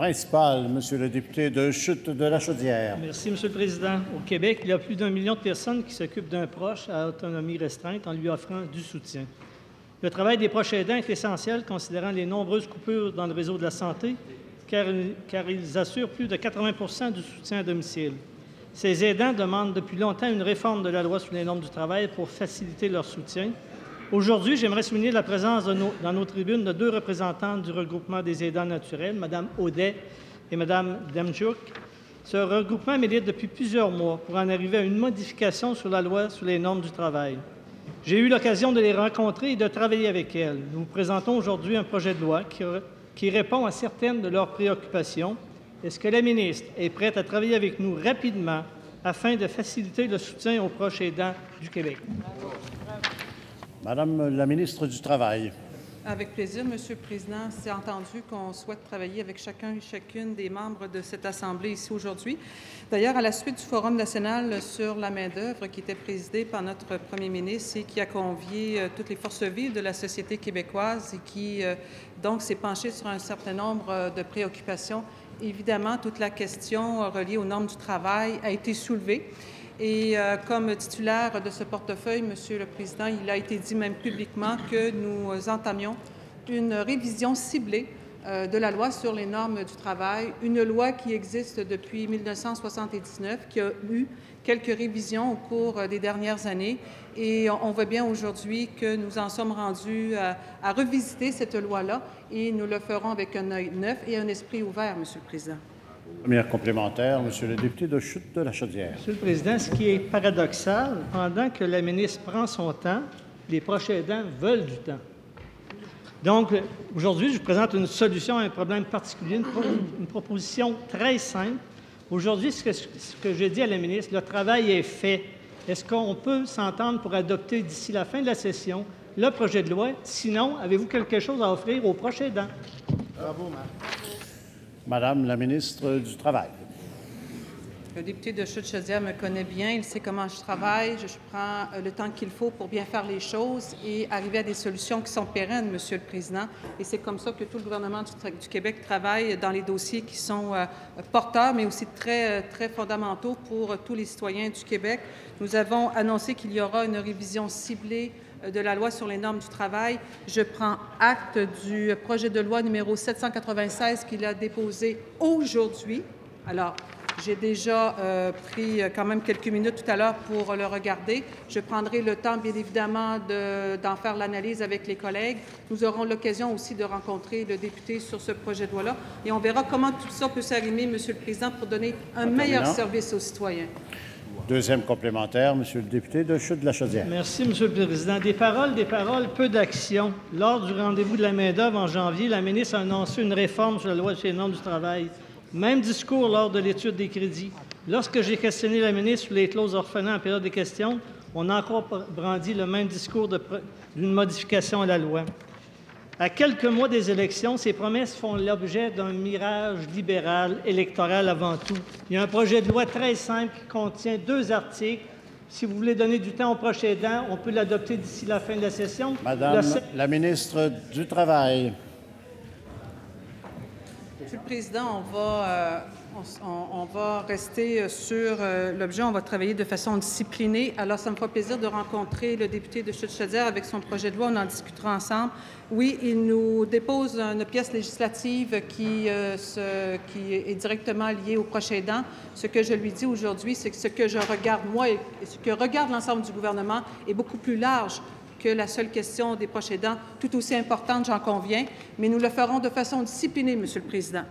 Principal, Monsieur le député de Chute de la Chaudière. Merci, Monsieur le Président. Au Québec, il y a plus d'1 million de personnes qui s'occupent d'un proche à autonomie restreinte en lui offrant du soutien. Le travail des proches aidants est essentiel, considérant les nombreuses coupures dans le réseau de la santé, car ils assurent plus de 80 du soutien à domicile. Ces aidants demandent depuis longtemps une réforme de la loi sur les normes du travail pour faciliter leur soutien. Aujourd'hui, j'aimerais souligner la présence dans nos tribunes de deux représentantes du regroupement des aidants naturels, Mme Audet et Mme Demchuk. Ce regroupement milite depuis plusieurs mois pour en arriver à une modification sur la loi sur les normes du travail. J'ai eu l'occasion de les rencontrer et de travailler avec elles. Nous vous présentons aujourd'hui un projet de loi qui répond à certaines de leurs préoccupations. Est-ce que la ministre est prête à travailler avec nous rapidement afin de faciliter le soutien aux proches aidants du Québec? Madame la ministre du Travail. Avec plaisir, Monsieur le Président. C'est entendu qu'on souhaite travailler avec chacun et chacune des membres de cette Assemblée ici aujourd'hui. D'ailleurs, à la suite du Forum national sur la main-d'œuvre qui était présidé par notre Premier ministre et qui a convié toutes les forces vives de la société québécoise et qui, donc, s'est penché sur un certain nombre de préoccupations, évidemment, toute la question reliée aux normes du travail a été soulevée. Et comme titulaire de ce portefeuille, Monsieur le Président, il a été dit même publiquement que nous entamions une révision ciblée de la loi sur les normes du travail, une loi qui existe depuis 1979, qui a eu quelques révisions au cours des dernières années. Et on voit bien aujourd'hui que nous en sommes rendus à revisiter cette loi-là et nous le ferons avec un œil neuf et un esprit ouvert, Monsieur le Président. Première complémentaire, Monsieur le député de Chute de la Chaudière. Monsieur le Président, ce qui est paradoxal, pendant que la ministre prend son temps, les proches aidants veulent du temps. Donc, aujourd'hui, je vous présente une solution à un problème particulier, une proposition très simple. Aujourd'hui, ce que j'ai dit à la ministre, le travail est fait. Est-ce qu'on peut s'entendre pour adopter d'ici la fin de la session le projet de loi? Sinon, avez-vous quelque chose à offrir aux proches aidants? Bravo, Madame la ministre du Travail. Le député de Chute-Chaudière me connaît bien, il sait comment je travaille, je prends le temps qu'il faut pour bien faire les choses et arriver à des solutions qui sont pérennes, Monsieur le Président. Et c'est comme ça que tout le gouvernement du Québec travaille dans les dossiers qui sont porteurs, mais aussi très fondamentaux pour tous les citoyens du Québec. Nous avons annoncé qu'il y aura une révision ciblée de la loi sur les normes du travail. Je prends acte du projet de loi numéro 796 qu'il a déposé aujourd'hui. Alors, j'ai déjà pris quand même quelques minutes tout à l'heure pour le regarder. Je prendrai le temps, bien évidemment, d'en faire l'analyse avec les collègues. Nous aurons l'occasion aussi de rencontrer le député sur ce projet de loi-là et on verra comment tout ça peut s'arrimer, Monsieur le Président, pour donner un meilleur service aux citoyens. Deuxième complémentaire, Monsieur le député de Chute de la Chaudière. Merci, Monsieur le Président. Des paroles, peu d'action. Lors du rendez-vous de la main-d'œuvre en janvier, la ministre a annoncé une réforme sur la loi sur les normes du travail. Même discours lors de l'étude des crédits. Lorsque j'ai questionné la ministre sur les clauses orphelins en période de questions, on a encore brandi le même discours d'une modification à la loi. À quelques mois des élections, ces promesses font l'objet d'un mirage libéral électoral avant tout. Il y a un projet de loi très simple qui contient 2 articles. Si vous voulez donner du temps aux proches aidants, on peut l'adopter d'ici la fin de la session. Madame la ministre du Travail. Monsieur le Président, on va rester sur l'objet. On va travailler de façon disciplinée. Alors, ça me fera plaisir de rencontrer le député de Chute-Chaudière avec son projet de loi. On en discutera ensemble. Oui, il nous dépose une pièce législative qui est directement liée aux proches aidants. Ce que je lui dis aujourd'hui, c'est que ce que je regarde, moi, et ce que regarde l'ensemble du gouvernement est beaucoup plus large que la seule question des proches aidants, tout aussi importante, j'en conviens, mais nous le ferons de façon disciplinée, Monsieur le Président.